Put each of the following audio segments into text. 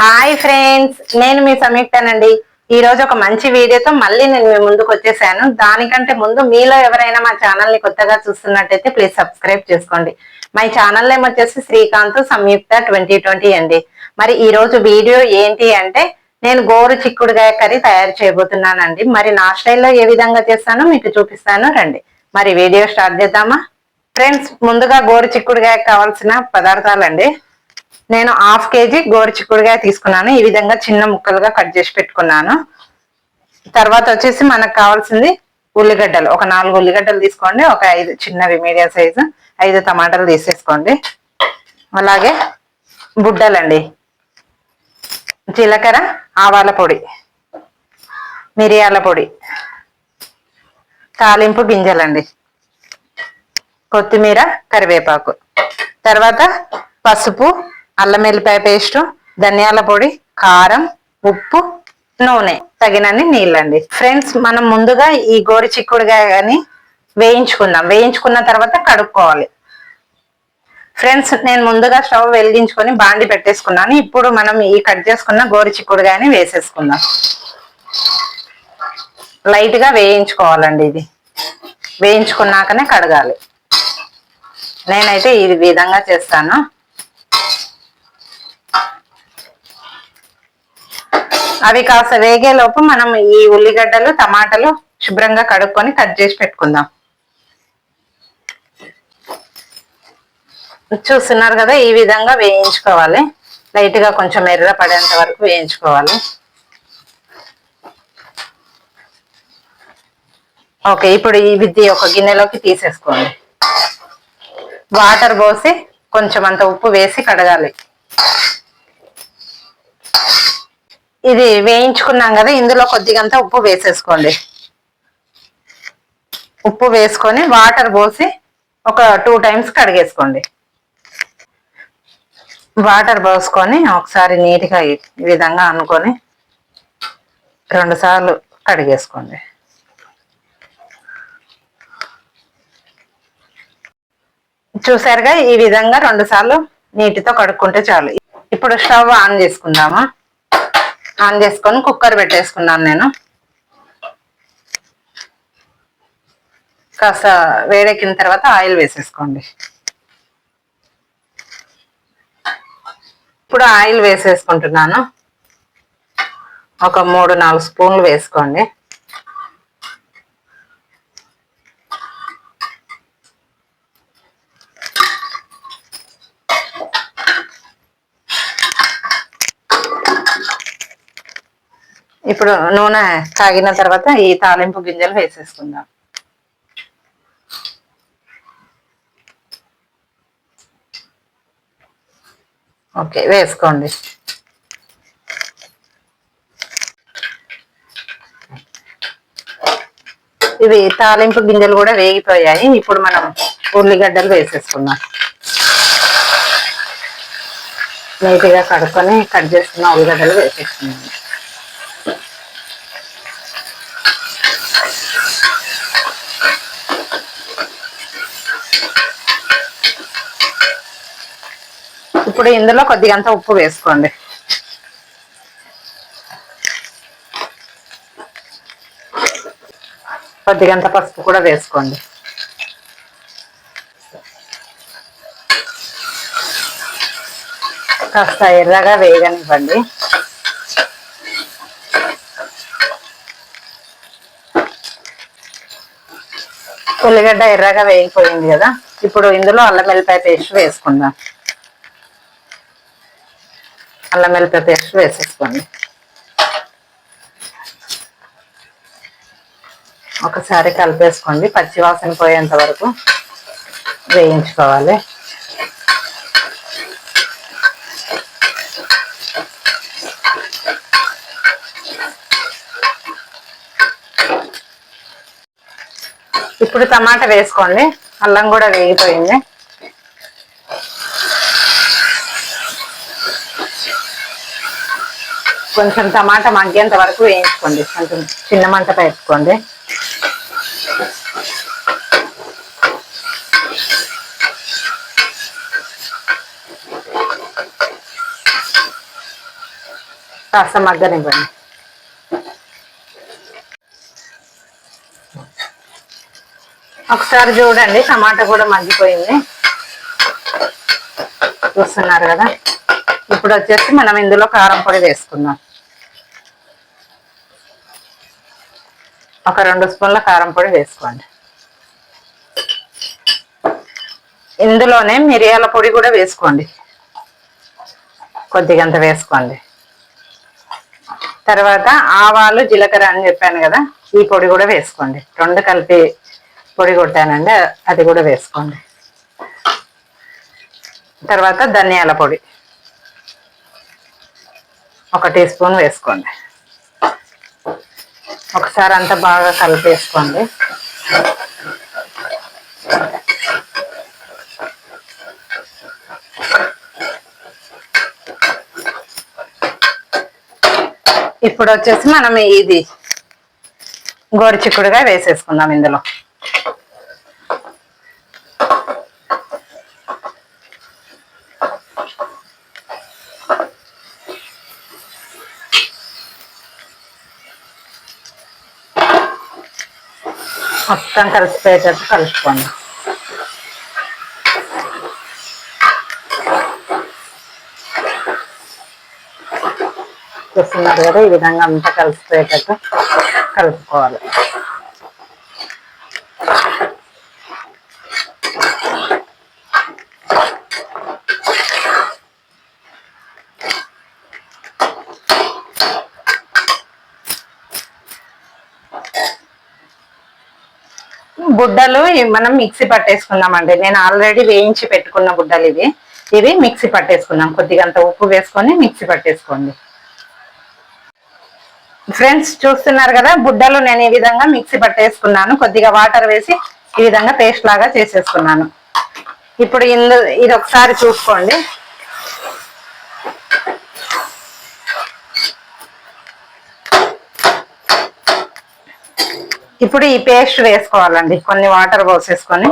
Hi friends, నేను మీ సంయుక్తనండి. ఈ రోజు ఒక మంచి వీడియోతో మళ్ళీ నేను మీ ముందుకు వచ్చేసాను. దానికంటే ముందు మీలో ఎవరైనా మా ఛానల్ ని కొత్తగా చూస్తున్నట్టయితే ప్లీజ్ సబ్స్క్రైబ్ చేసుకోండి. మా ఛానల్ నేమ్ వచ్చేసి శ్రీకాంత్ సంయుక్త 2020 అండి. మరి ఈ రోజు వీడియో ఏంటి అంటే నేను గోరు చిక్కుడుగాయ కర్రీ తయారు చేయబోతున్నానండి. మరి నా స్టైల్లో ఏ విధంగా చేస్తానో మీకు చూపిస్తాను, రండి. మరి వీడియో స్టార్ట్ చేద్దామా ఫ్రెండ్స్? ముందుగా గోరు చిక్కుడుగాయ కావాల్సిన పదార్థాలండి. నేను హాఫ్ కేజీ గోరు చిక్కుడుగాయ తీసుకున్నాను. ఈ విధంగా చిన్న ముక్కలుగా కట్ చేసి పెట్టుకున్నాను. తర్వాత వచ్చేసి మనకు కావాల్సింది ఉల్లిగడ్డలు. ఒక 4 ఉల్లిగడ్డలు తీసుకోండి. ఒక 5 చిన్నవి మీడియం సైజు 5 టమాటాలు తీసేసుకోండి. అలాగే బుడ్డలండి, జీలకర్ర, ఆవాల పొడి, మిరియాల పొడి, తాలింపు గింజలండి, కొత్తిమీర, కరివేపాకు, తర్వాత పసుపు, అల్లం వెల్లిపాయ పేస్టు, ధనియాల పొడి, కారం, ఉప్పు, నూనె, తగినన్ని నీళ్ళండి. ఫ్రెండ్స్, మనం ముందుగా ఈ గోరు చిక్కుడుగాయని వేయించుకుందాం. వేయించుకున్న తర్వాత కడుక్కోవాలి. ఫ్రెండ్స్, నేను ముందుగా స్టవ్ వెలిగించుకొని బాండి పెట్టేసుకున్నాను. ఇప్పుడు మనం ఈ కట్ చేసుకున్న గోరు చిక్కుడుగాయని వేసేసుకుందాం. లైట్ గా వేయించుకోవాలండి. ఇది వేయించుకున్నాకనే కడగాలి. నేనైతే ఈ విధంగా చేస్తాను. అవి కాస్త వేగేలోపు మనం ఈ ఉల్లిగడ్డలు, టమాటాలు శుభ్రంగా కడుక్కొని కట్ చేసి పెట్టుకుందాం. చూస్తున్నారు కదా, ఈ విధంగా వేయించుకోవాలి. లైట్ గా కొంచెం ఎర్ర పడేంత వరకు వేయించుకోవాలి. ఓకే, ఇప్పుడు ఇది ఒక గిన్నెలోకి తీసేసుకోండి. వాటర్ పోసి కొంచెం అంత ఉప్పు వేసి కడగాలి. ఇది వేయించుకున్నాం కదా, ఇందులో కొద్దిగంత ఉప్పు వేసేసుకోండి. ఉప్పు వేసుకొని వాటర్ పోసి ఒక 2 టైమ్స్ కడిగేసుకోండి. వాటర్ పోసుకొని ఒకసారి నీట్గా ఈ విధంగా అనుకొని 2 సార్లు కడిగేసుకోండి. చూసారుగా, ఈ విధంగా 2 సార్లు నీటితో కడుక్కుంటే చాలు. ఇప్పుడు స్టవ్ ఆన్ చేసుకుందామా. ఆన్ చేసుకొని కుక్కర్ పెట్టేసుకున్నాను నేను. కాస్త వేడెక్కిన తర్వాత ఆయిల్ వేసేసుకోండి. ఇప్పుడు ఆయిల్ వేసేసుకుంటున్నాను. ఒక 3-4 స్పూన్లు వేసుకోండి. ఇప్పుడు నూనె కాగిన తర్వాత ఈ తాలింపు గింజలు వేసేసుకుందాం. ఓకే, వేసుకోండి. ఇవి తాలింపు గింజలు కూడా వేగిపోయాయి. ఇప్పుడు మనం ఉల్లిగడ్డలు వేసేసుకుందాం. నీట్గా కడుక్కొని కట్ చేసుకున్న ఉల్లిగడ్డలు వేసేసుకున్నాం. ఇప్పుడు ఇందులో కొద్దిగంత ఉప్పు వేసుకోండి. కొద్దిగంత పసుపు కూడా వేసుకోండి. కాస్త ఎర్రగా వేగనివ్వండి. ఉల్లిగడ్డ ఎర్రగా వేగిపోయింది కదా, ఇప్పుడు ఇందులో అల్లం వెల్లిపాయ పేస్ట్ వేసుకుందాం. అల్లం వెల్లిపాయ పేస్ట్ వేసేసుకోండి. ఒకసారి కలిపేసుకోండి. పచ్చివాసన పోయేంత వరకు వేయించుకోవాలి. ఇప్పుడు టమాటా వేసుకోండి. అల్లం కూడా వేగిపోయింది. కొంచెం టమాటా మగ్గేంత వరకు వేయించుకోండి. కొంచెం చిన్న మంట పెట్టుకోండి. కాస్త మగ్గనివ్వండి. ఒకసారి చూడండి, టమాటా కూడా మగ్గిపోయింది, చూస్తున్నారు కదా. ఇప్పుడు వచ్చేసి మనం ఇందులో కారం పొడి వేసుకుందాం. ఒక 2 స్పూన్ల కారం పొడి వేసుకోండి. ఇందులోనే మిరియాల పొడి కూడా వేసుకోండి, కొద్దిగంత వేసుకోండి. తర్వాత ఆవాలు జీలకర్ర అని చెప్పాను కదా, ఈ పొడి కూడా వేసుకోండి. 2 కలిపి పొడి కొట్టానండి, అది కూడా వేసుకోండి. తర్వాత ధనియాల పొడి 1 టీ స్పూన్ వేసుకోండి. ఒకసారి అంతా బాగా కలిపేసుకోండి. ఇప్పుడు వచ్చేసి మనం ఇది గోరుచిక్కుడుగా వేసేసుకుందాం ఇందులో. మొత్తం కలిసిపోయేటట్టు కలుపుకోండి. చూస్తున్నారు కదా, ఈ విధంగా అంతా కలిసిపోయేటట్టు కలుపుకోవాలి. బుడ్డలు మనం మిక్సీ పట్టేసుకుందామండి. నేను ఆల్రెడీ వేయించి పెట్టుకున్న బుడ్డలు ఇవి మిక్సీ పట్టేసుకుందాం. కొద్దిగా అంత ఉప్పు వేసుకొని మిక్సీ పట్టేసుకోండి. ఫ్రెండ్స్ చూస్తున్నారు కదా, బుడ్డలు నేను ఈ విధంగా మిక్సీ పట్టేసుకున్నాను. కొద్దిగా వాటర్ వేసి ఈ విధంగా పేస్ట్ లాగా చేసేసుకున్నాను. ఇప్పుడు ఇది ఒకసారి చూసుకోండి. ఇప్పుడు ఈ పేస్ట్ వేసుకోవాలండి. కొన్ని వాటర్ పోసేసుకొని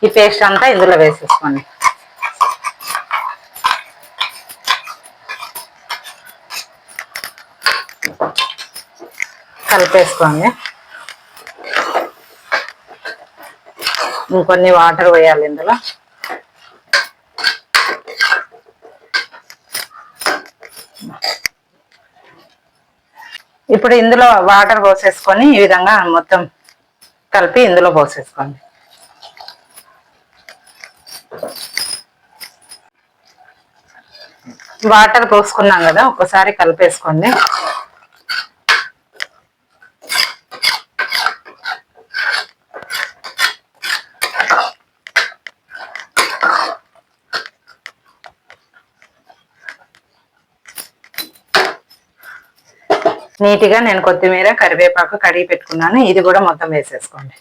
ఈ పేస్ట్ అంతా ఇందులో వేసేసుకోండి. కలిపేసుకోండి. ఇంకొన్ని వాటర్ వేయాలి ఇందులో. ఇప్పుడు ఇందులో వాటర్ పోసేసుకొని ఈ విధంగా మొత్తం కలిపి ఇందులో పోసేసుకోండి. వాటర్ పోసుకున్నాం కదా, ఒకసారి కలిపేసుకోండి. నీట్గా నేను కొత్తిమీర కరివేపాకు కడిగి పెట్టుకున్నాను, ఇది కూడా మొత్తం వేసేసుకోండి.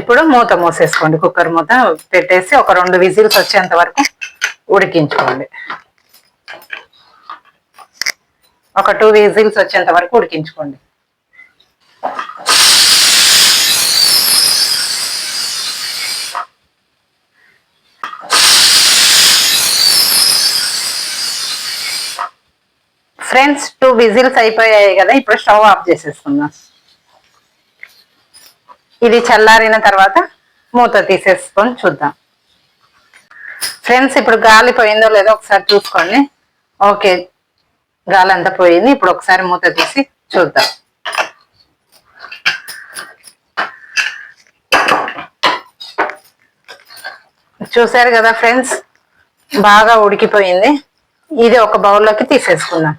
ఇప్పుడు మూత మూసేసుకోండి. కుక్కర్ మూత పెట్టేసి ఒక 2 విజిల్స్ వచ్చేంత వరకు ఉడికించుకోండి. ఒక 2 విజిల్స్ వచ్చేంత వరకు ఉడికించుకోండి. ఫ్రెండ్స్ 2 విజిల్స్ అయిపోయాయి కదా, ఇప్పుడు స్టవ్ ఆఫ్ చేసేసుకుందాం. ఇది చల్లారిన తర్వాత మూత తీసేసుకొని చూద్దాం. ఫ్రెండ్స్ ఇప్పుడు గాలి పోయిందో లేదో ఒకసారి చూసుకోండి. ఓకే, గాలి అంతా పోయింది. ఇప్పుడు ఒకసారి మూత తీసి చూద్దాం. చూసారు కదా ఫ్రెండ్స్, బాగా ఉడికిపోయింది. ఇది ఒక బౌల్లోకి తీసేసుకుందాం.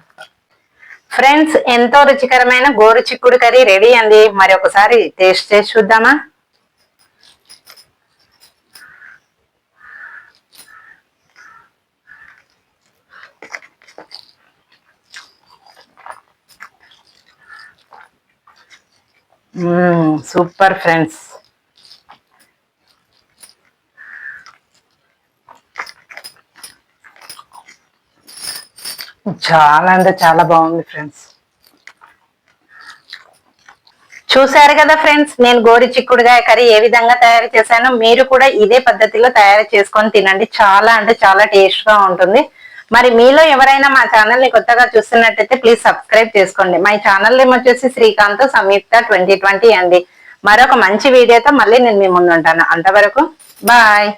ఫ్రెండ్స్ ఎంతో రుచికరమైన గోరు చిక్కుడు కర్రీ రెడీ అండి. మరి ఒకసారి టేస్ట్ చేసి చూద్దామా? Super friends. చాలా అంటే చాలా బాగుంది ఫ్రెండ్స్. చూసారు కదా ఫ్రెండ్స్, నేను గోరి చిక్కుడుగాయ కర్రీ ఏ విధంగా తయారు చేశానో మీరు కూడా ఇదే పద్ధతిలో తయారు చేసుకొని తినండి. చాలా అంటే చాలా టేస్ట్ గా ఉంటుంది. మరి మీలో ఎవరైనా మా ఛానల్ ని కొత్తగా చూస్తున్నట్టయితే ప్లీజ్ సబ్స్క్రైబ్ చేసుకోండి. మా ఛానల్ నేమ్ వచ్చేసి శ్రీకాంత్ సంయుక్త 2020 అండి. మరొక మంచి వీడియోతో మళ్ళీ నేను మీ ముందు ఉంటాను. అంతవరకు బాయ్.